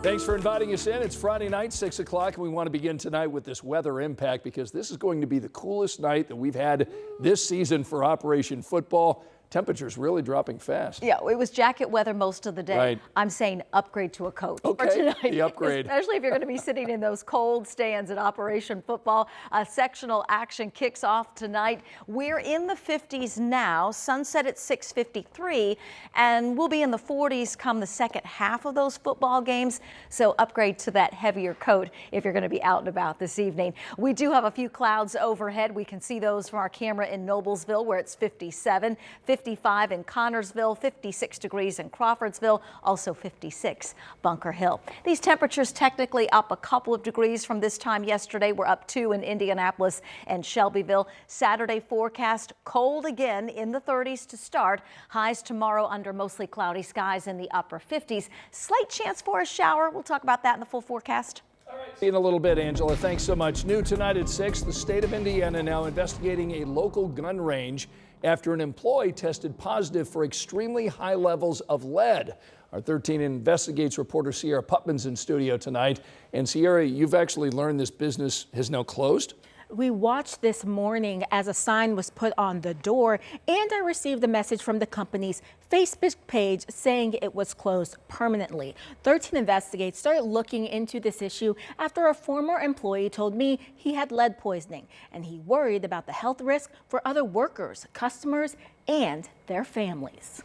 Thanks for inviting us in. It's Friday night, 6 o'clock, and we want to begin tonight with this weather impact because this is going to be the coolest night that we've had this season for Operation Football. Temperatures really dropping fast. Yeah, it was jacket weather most of the day. Right. I'm saying upgrade to a coat for Okay, tonight. the upgrade. Especially if you're going to be sitting in those cold stands at Operation Football. Sectional action kicks off tonight. We're in the 50s now, sunset at 6:53, and we'll be in the 40s come the second half of those football games. So upgrade to that heavier coat if you're going to be out and about this evening. We do have a few clouds overhead. We can see those from our camera in Noblesville where it's 57. 55 in Connorsville, 56 degrees in Crawfordsville, also 56 Bunker Hill. These temperatures technically up a couple of degrees from this time yesterday. We're up 2 in Indianapolis and Shelbyville. Saturday forecast cold again in the 30s to start. Highs tomorrow under mostly cloudy skies in the upper 50s. Slight chance for a shower. We'll talk about that in the full forecast. All right. See you in a little bit, Angela. Thanks so much. New tonight at 6, the state of Indiana now investigating a local gun range after an employee tested positive for extremely high levels of lead. Our 13 Investigates reporter Sierra Putman's in studio tonight. And Sierra, you've actually learned this business has now closed? We watched this morning as a sign was put on the door, and I received a message from the company's Facebook page saying it was closed permanently. 13 Investigates started looking into this issue after a former employee told me he had lead poisoning, and he worried about the health risk for other workers, customers, and their families.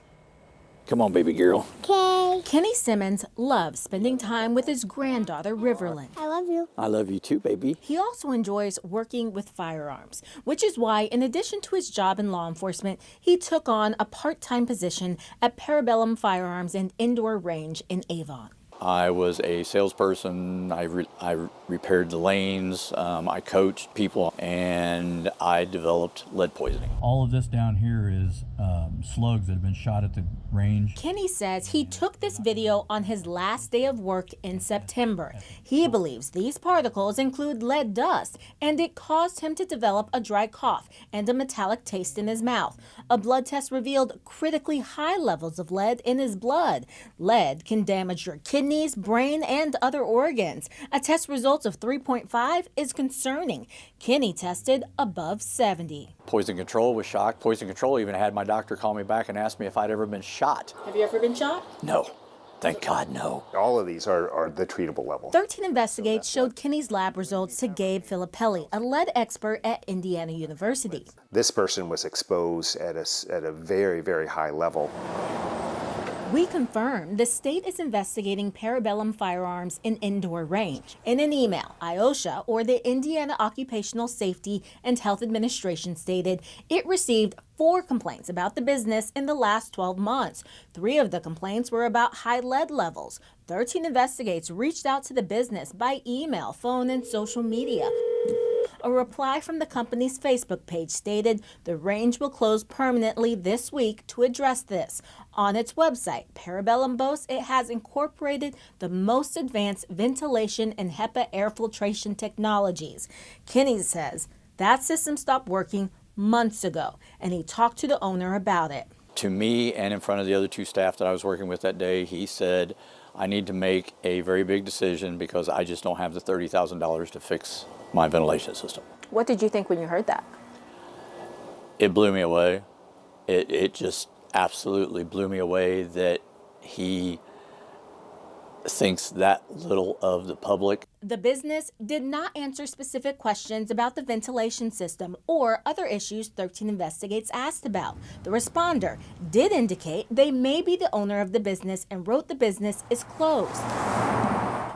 Come on, baby girl. Okay. Kenny Simmons loves spending time with his granddaughter, Riverland. I love you. I love you too, baby. He also enjoys working with firearms, which is why, in addition to his job in law enforcement, he took on a part-time position at Parabellum Firearms and Indoor Range in Avon. I was a salesperson. I repaired the lanes. I coached people, and I developed lead poisoning. All of this down here is slugs that have been shot at the range. Kenny says he took this video on his last day of work in September. He believes these particles include lead dust, and it caused him to develop a dry cough and a metallic taste in his mouth. A blood test revealed critically high levels of lead in his blood. Lead can damage your kidneys, brain, and other organs. A test result of 3.5 is concerning. Kenny tested above 70. Poison control was shocked. Poison control even had my doctor call me back and ask me if I'd ever been shot. Have you ever been shot? No. Thank God, no. All of these are the treatable level. 13 Investigates showed Kenny's lab results to Gabe Filippelli, a lead expert at Indiana University. This person was exposed at a very, very high level. We confirm the state is investigating Parabellum Firearms and Indoor Range. In an email, IOSHA, or the Indiana Occupational Safety and Health Administration, stated it received 4 complaints about the business in the last 12 months. 3 of the complaints were about high lead levels. 13 Investigates reached out to the business by email, phone, and social media. A reply from the company's Facebook page stated the range will close permanently this week to address this. On its website, Parabellum boasts it has incorporated the most advanced ventilation and HEPA air filtration technologies. Kenny says that system stopped working months ago, and he talked to the owner about it. To me and in front of the other 2 staff that I was working with that day, he said, I need to make a very big decision because I just don't have the $30,000 to fix my ventilation system. What did you think when you heard that? It blew me away. It just absolutely blew me away that he thinks that little of the public. The business did not answer specific questions about the ventilation system or other issues 13 Investigates asked about. The responder did indicate they may be the owner of the business and wrote the business is closed.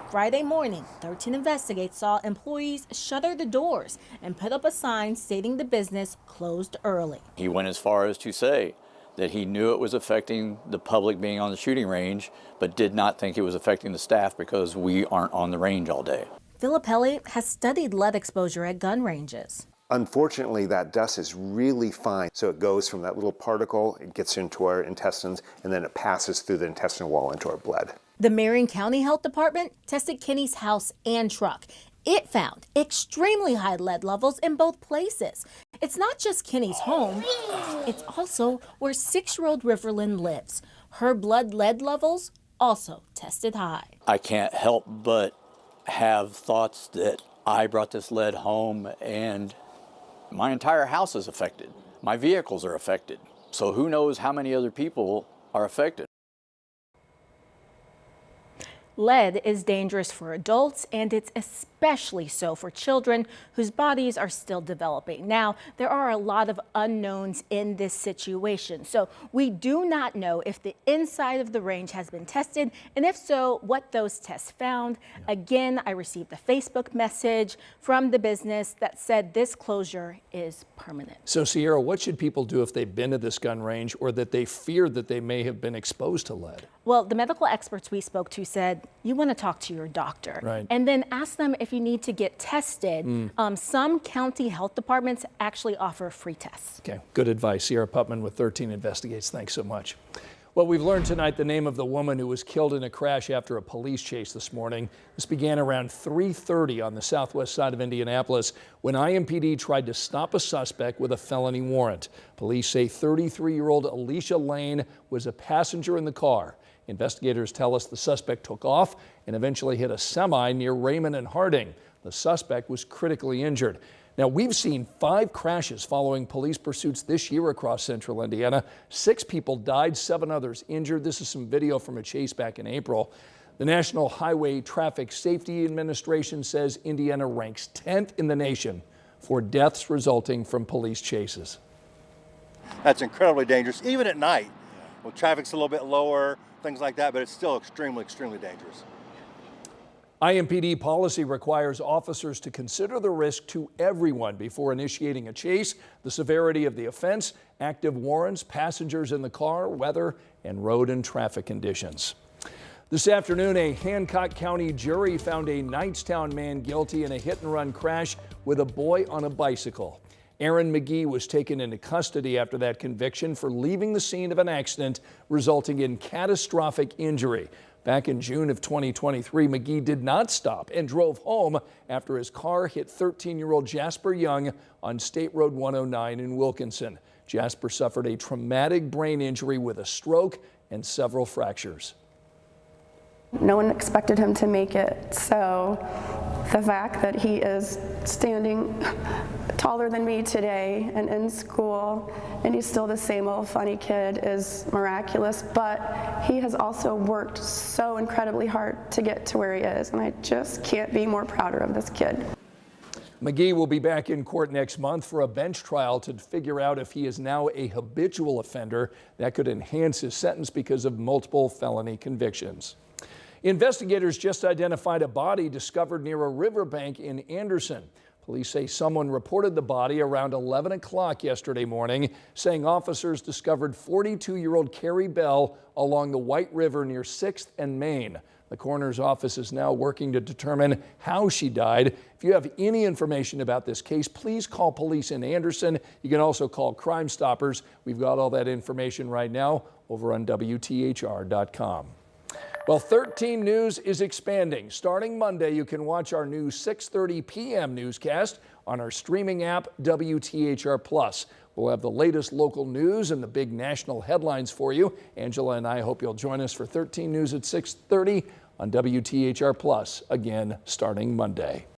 Friday morning, 13 Investigates saw employees shutter the doors and put up a sign stating the business closed early. He went as far as to say that he knew it was affecting the public being on the shooting range, but did not think it was affecting the staff because we aren't on the range all day. Filippelli has studied lead exposure at gun ranges. Unfortunately, that dust is really fine. So it goes from that little particle, it gets into our intestines, and then it passes through the intestinal wall into our blood. The Marion County Health Department tested Kenny's house and truck. It found extremely high lead levels in both places. It's not just Kenny's home, it's also where 6-year-old Riverland lives. Her blood lead levels also tested high. I can't help but have thoughts that I brought this lead home and my entire house is affected. My vehicles are affected. So who knows how many other people are affected. Lead is dangerous for adults, and it's especially so for children whose bodies are still developing. Now, there are a lot of unknowns in this situation, so we do not know if the inside of the range has been tested, and if so, what those tests found. Again, I received a Facebook message from the business that said this closure is permanent. So, Sierra, what should people do if they've been to this gun range or that they fear that they may have been exposed to lead? Well, the medical experts we spoke to said you want to talk to your doctor, right, and then ask them if you need to get tested. Some county health departments actually offer free tests. Okay, good advice. Sierra Putman with 13 Investigates. Thanks so much. Well, we've learned tonight the name of the woman who was killed in a crash after a police chase this morning. This began around 3:30 on the southwest side of Indianapolis when IMPD tried to stop a suspect with a felony warrant. Police say 33-year-old Alicia Lane was a passenger in the car. Investigators tell us the suspect took off and eventually hit a semi near Raymond and Harding. The suspect was critically injured. Now, we've seen 5 crashes following police pursuits this year across central Indiana. 6 people died, 7 others injured. This is some video from a chase back in April. The National Highway Traffic Safety Administration says Indiana ranks 10th in the nation for deaths resulting from police chases. That's incredibly dangerous, even at night. Well, traffic's a little bit lower, things like that, but it's still extremely, extremely dangerous. IMPD policy requires officers to consider the risk to everyone before initiating a chase, the severity of the offense, active warrants, passengers in the car, weather, and road and traffic conditions. This afternoon, a Hancock County jury found a Knightstown man guilty in a hit-and-run crash with a boy on a bicycle. Aaron McGee was taken into custody after that conviction for leaving the scene of an accident resulting in catastrophic injury. Back in June of 2023, McGee did not stop and drove home after his car hit 13-year-old Jasper Young on State Road 109 in Wilkinson. Jasper suffered a traumatic brain injury with a stroke and several fractures. No one expected him to make it, so the fact that he is standing taller than me today and in school and he's still the same old funny kid is miraculous, but he has also worked so incredibly hard to get to where he is, and I just can't be more prouder of this kid. McGee will be back in court next month for a bench trial to figure out if he is now a habitual offender. That could enhance his sentence because of multiple felony convictions. Investigators just identified a body discovered near a riverbank in Anderson. Police say someone reported the body around 11 o'clock yesterday morning, saying officers discovered 42-year-old Carrie Bell along the White River near 6th and Main. The coroner's office is now working to determine how she died. If you have any information about this case, please call police in Anderson. You can also call Crime Stoppers. We've got all that information right now over on WTHR.com. Well, 13 News is expanding. Starting Monday, you can watch our new 6:30 p.m. newscast on our streaming app, WTHR+. We'll have the latest local news and the big national headlines for you. Angela and I hope you'll join us for 13 News at 6:30 on WTHR+, again starting Monday.